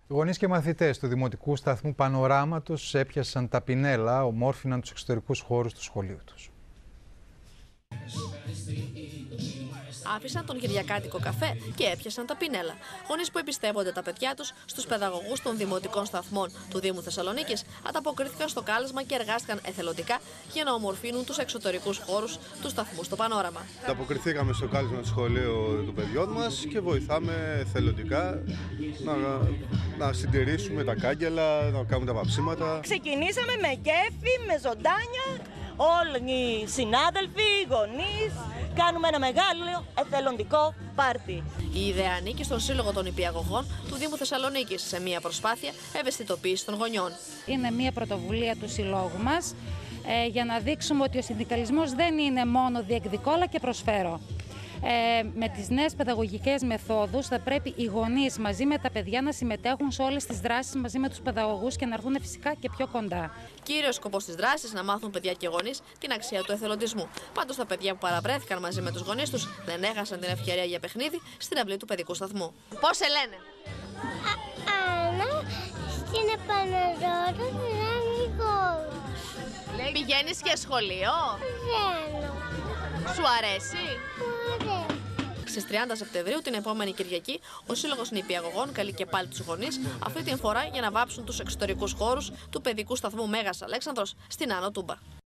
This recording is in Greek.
Γονείς και μαθητές του Δημοτικού Σταθμού Πανοράματος έπιασαν τα πινέλα, ομόρφιναν τους εξωτερικούς χώρους του σχολείου τους. Άφησαν τον Κυριακάτικο καφέ και έπιασαν τα πινέλα. Γονείς που εμπιστεύονται τα παιδιά τους στους παιδαγωγούς των δημοτικών σταθμών του Δήμου Θεσσαλονίκης ανταποκρίθηκαν στο κάλεσμα και εργάστηκαν εθελοντικά για να ομορφύνουν τους εξωτερικούς χώρους του σταθμού στο Πανόραμα. Ανταποκριθήκαμε στο κάλεσμα του σχολείου των παιδιών μας και βοηθάμε εθελοντικά να συντηρήσουμε τα κάγκελα, να κάνουμε τα παψίματα. Ξεκινήσαμε με κέφι, με ζωντάνια, όλοι οι συνάδελφοι, οι γονείς. Κάνουμε ένα μεγάλο εθελοντικό πάρτι. Η ιδέα ανήκει στον Σύλλογο των Νηπιαγωγών του Δήμου Θεσσαλονίκης σε μια προσπάθεια ευαισθητοποίησης των γονιών. Είναι μια πρωτοβουλία του Συλλόγου μας για να δείξουμε ότι ο συνδικαλισμός δεν είναι μόνο διεκδικώ αλλά και προσφέρω. Με τις νέες παιδαγωγικές μεθόδους θα πρέπει οι γονείς μαζί με τα παιδιά να συμμετέχουν σε όλες τις δράσεις μαζί με τους παιδαγωγούς και να έρθουν φυσικά και πιο κοντά. Κύριος σκοπός της δράσης να μάθουν παιδιά και γονείς την αξία του εθελοντισμού. Πάντως τα παιδιά που παραβρέθηκαν μαζί με τους γονείς τους δεν έχασαν την ευκαιρία για παιχνίδι στην αυλή του παιδικού σταθμού. Πώς σε λένε? Άννα, στην Παναγιώτα Πηγαίνεις και σχολείο? Σου αρέσει? Στις 30 Σεπτεμβρίου, την επόμενη Κυριακή, ο Σύλλογος Νηπιαγωγών καλεί και πάλι τους γονείς, αυτή την φορά για να βάψουν τους εξωτερικούς χώρους του παιδικού σταθμού Μέγας Αλέξανδρος στην Άνω Τούμπα.